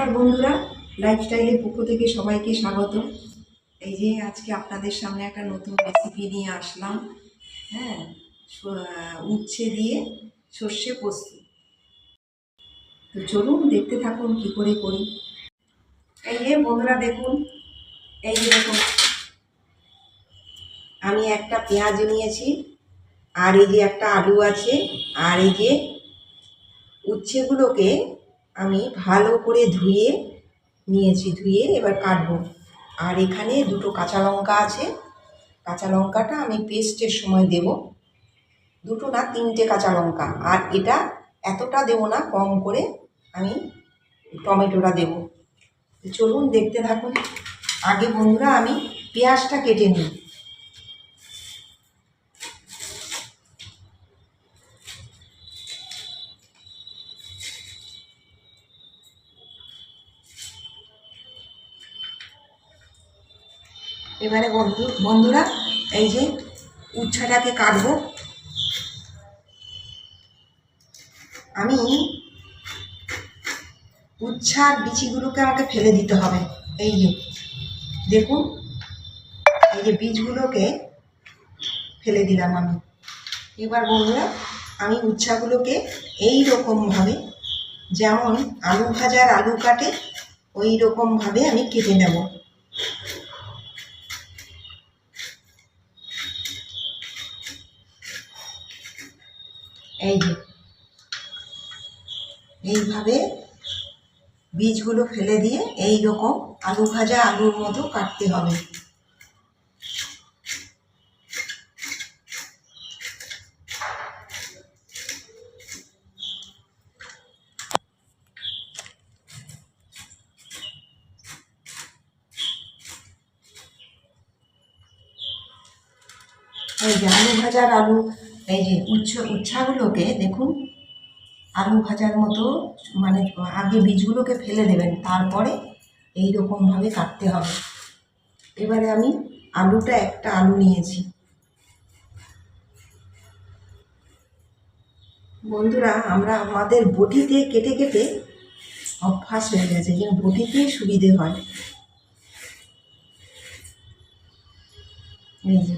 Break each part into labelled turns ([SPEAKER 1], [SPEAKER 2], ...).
[SPEAKER 1] নমস্কার বন্ধুরা, লাইফস্টাইলের পক্ষ থেকে সবাইকে স্বাগত। এই যে আজকে আপনাদের সামনে একটা নতুন রেসিপি নিয়ে আসলাম। হ্যাঁ, উচ্ছে দিয়ে সর্ষে পোস্ত। তো চলুন দেখতে থাকুন কি করে করি। এই যে বন্ধুরা দেখুন, এই যে দেখুন, আমি একটা পেঁয়াজ নিয়েছি, আর এই যে একটা আলু আছে, আর এই যে উচ্ছেগুলোকে আমি ভালো করে ধুয়ে নিয়েছি, ধুয়ে এবার কাটবো। আর এখানে দুটো কাঁচা লঙ্কা আছে, কাঁচা লঙ্কাটা আমি পেস্টের সময় দেব, দুটো না তিনটে কাঁচা লঙ্কা। আর এটা এতটা দেব না, কম করে আমি টমেটোটা দেব। চলুন দেখতে থাকুন। আগে বন্ধুরা আমি পেঁয়াজটা কেটে নিই। এবারে বন্ধুরা এই যে উচ্ছেটাকে কাটবো। আমি উচ্ছার বীজগুলোকে আমাকে ফেলে দিতে হবে। এই যে দেখুন, এই যে বীজগুলোকে ফেলে দিলাম আমি। এবার বন্ধুরা আমি উচ্ছাগুলোকে এই রকমভাবে, যেমন আলু ভাজার আলু কাটে ওই রকমভাবে আমি কেটে নেব। এই যে এইভাবে বীজগুলো ফেলে দিয়ে এই রকম আলু ভাজা আলুর মতো কাটতে হবে। এই যে আলু ভাজার আলু, এই যে উচ্ছাগুলোকে দেখুন আলু ভাজার মতো, মানে আগে বীজগুলোকে ফেলে দেবেন, তারপরে এই রকমভাবে কাটতে হবে। এবারে আমি আলুটা, একটা আলু নিয়েছি। বন্ধুরা আমাদের বটিতে কেটে কেটে অভ্যাস হয়ে গেছে, যে বটিতেই সুবিধে হয়। এই যে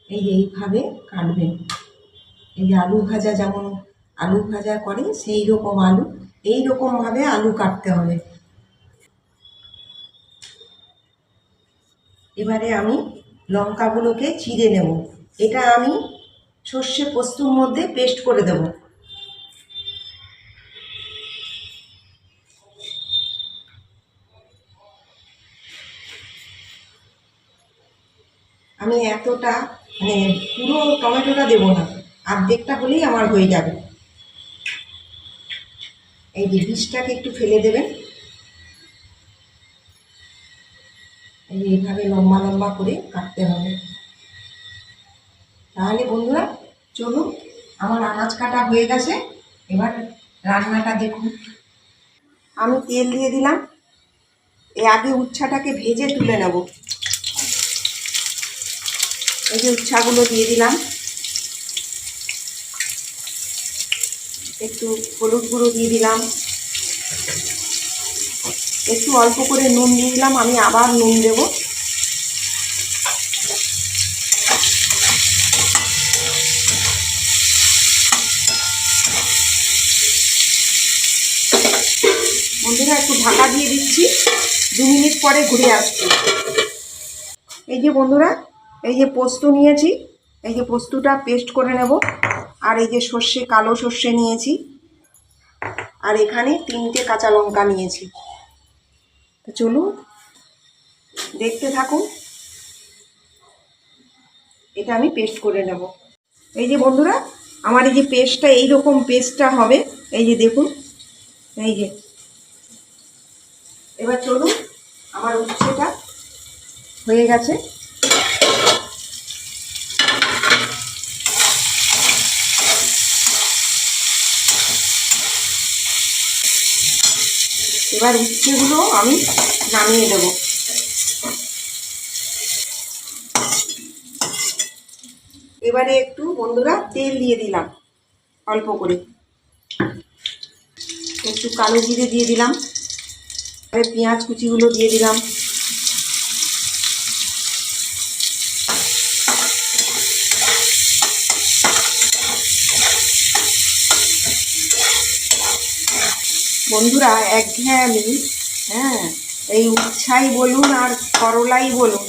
[SPEAKER 1] এইভাবে কাটবেন। এই যে আলু ভাজা, যেমন আলু ভাজা করে সেই রকম আলু, এই রকমভাবে আলু কাটতে হবে। এবারে আমি লঙ্কাগুলোকে চিড়ে নেব। এটা আমি সর্ষে পোস্তর মধ্যে পেস্ট করে দেব। আমি এতটা, মানে পুরো টমেটোটা দেব না, অর্ধেকটা হলেই আমার হয়ে যাবে। এই যে বীজটাকে একটু ফেলে দেবেন। এইভাবে লম্বা লম্বা করে কাটতে হবে। তাহলে বন্ধুরা চলুন, আমার আনাজ কাটা হয়ে গেছে। এবার রান্নাটা দেখুন। আমি তেল দিয়ে দিলাম। আগে উচ্ছাটাকে ভেজে তুলে নেব। এই যে উচ্ছাগুলো দিয়ে দিলাম, একটু হলুদ গুঁড়ো দিয়ে দিলাম, একটু অল্প করে নুন দিয়ে দিলাম। আমি আবার নুন দেব। বন্ধুরা একটু ঢাকা দিয়ে দিচ্ছি, 2 মিনিট পরে ঘুরে আসছি। এই যে বন্ধুরা, এই যে পোস্ত নিয়েছি, এই যে পোস্তটা পেস্ট করে নেব। আর এই যে সর্ষে, কালো সর্ষে নিয়েছি, আর এখানে 3টে কাঁচা লঙ্কা নিয়েছি। তো চলুন দেখতে থাকুন। এটা আমি পেস্ট করে নেব। এই যে বন্ধুরা আমার এই যে পেস্টটা, এইরকম পেস্টটা হবে। এই যে দেখুন, এই যে এবার চলুন, আমার উচ্ছেটা হয়ে গেছে। এবার উচ্ছেগুলো আমি নামিয়ে দেব। এবারে একটু বন্ধুরা তেল দিয়ে দিলাম। অল্প করে একটু কালো জিরে দিয়ে দিলাম, পেঁয়াজ কুচিগুলো দিয়ে দিলাম, বন্ধুরা একঘেয়েমি, হ্যাঁ এই উচ্ছাই বলুন আর করলাই বলুন,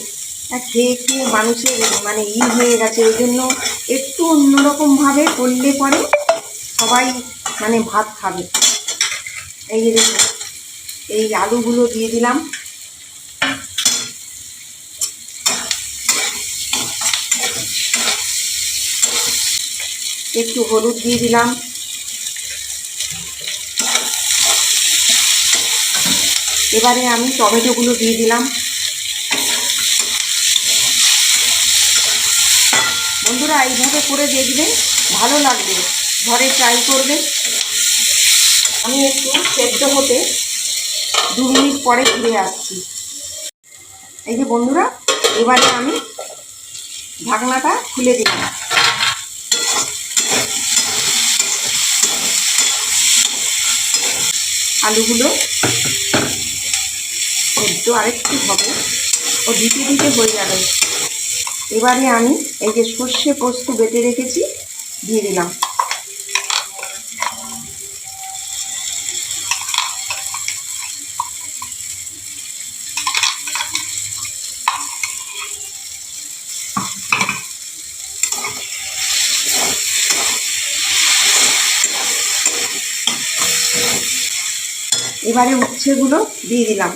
[SPEAKER 1] খেয়ে খেয়ে মানুষের মানে হয়ে গেছে। ওই জন্য একটু অন্যরকমভাবে করলে পরে সবাই মানে ভাত খাবে। এই যে দেখুন, এই আলুগুলো দিয়ে দিলাম, একটু হলুদ দিয়ে দিলাম, এবারে আমি টমেটোগুলো দিয়ে দিলাম। বন্ধুরা এইভাবে করে দেখবেন, ভালো লাগবে, ঘরে ট্রাই করবেন। আমি একটু সেদ্ধ হতে 2 মিনিট পরে ফিরে আসছি। এই যে বন্ধুরা, এবারে আমি ঢাকনাটা খুলে দিলাম। আলুগুলো সেদ্ধ আরেকটু হবে, ও দিতে দিতে হয়ে যাবে। এবারে আমি এই যে সর্ষে পোস্ত বেটে রেখেছি দিয়ে দিলাম। এবারে উচ্ছেগুলো দিয়ে দিলাম।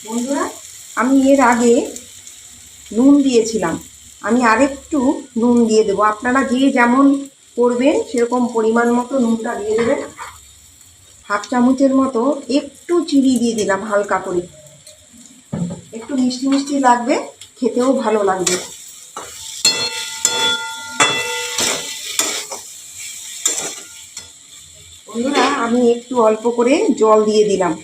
[SPEAKER 1] বন্ধুরা আমি এর আগে নুন দিয়েছিলাম, আমি আরেকটু নুন দিয়ে দেবো। আপনারা যে যেমন করবেন সেরকম পরিমাণ মতো নুনটা দিয়ে দেবেন। 1/2 চামচের মতো একটু চিনি দিয়ে দিলাম হালকা করে, একটু মিষ্টি মিষ্টি লাগবে, খেতেও ভালো লাগবে। বন্ধুরা আমি একটু অল্প করে জল দিয়ে দিলাম,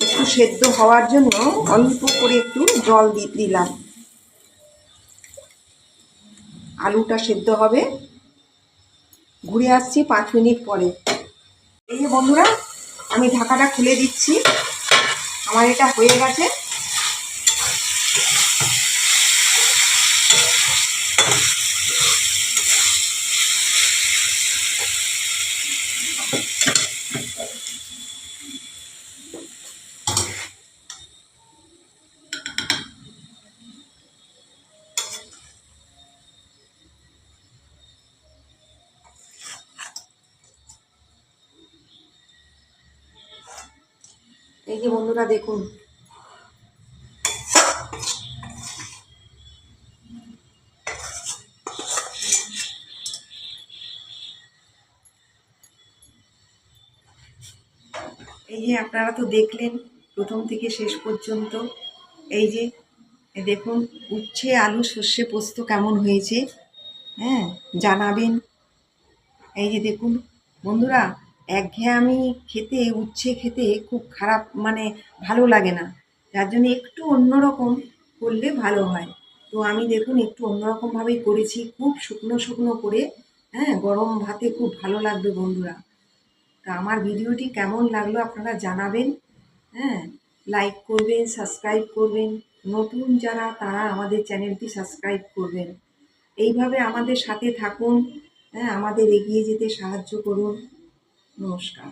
[SPEAKER 1] একটু সেদ্ধ হওয়ার জন্য অল্প করে একটু জল দিয়ে দিলাম। আলুটা সেদ্ধ হবে, ঘুরে আসছি 5 মিনিট পরে। এই যে বন্ধুরা আমি ঢাকাটা খুলে দিচ্ছি, আমার এটা হয়ে গেছে। এই যে বন্ধুরা দেখুন, এই যে আপনারা তো দেখলেন প্রথম থেকে শেষ পর্যন্ত। এই যে দেখুন উচ্ছে আলু সর্ষে পোস্ত কেমন হয়েছে, হ্যাঁ জানাবেন। এই যে দেখুন বন্ধুরা, একঘেয়েমি খেতে, উচ্ছে খেতে খুব খারাপ, মানে ভালো লাগে না, যার জন্য একটু অন্যরকম করলে ভালো হয়। তো আমি দেখুন একটু অন্যরকমভাবেই করেছি, খুব শুকনো শুকনো করে, হ্যাঁ গরম ভাতে খুব ভালো লাগবে বন্ধুরা। তা আমার ভিডিওটি কেমন লাগলো আপনারা জানাবেন, হ্যাঁ লাইক করবেন, সাবস্ক্রাইব করবেন, নতুন যারা তারা আমাদের চ্যানেলটি সাবস্ক্রাইব করবেন। এইভাবে আমাদের সাথে থাকুন, হ্যাঁ আমাদের এগিয়ে যেতে সাহায্য করুন। নমস্কার।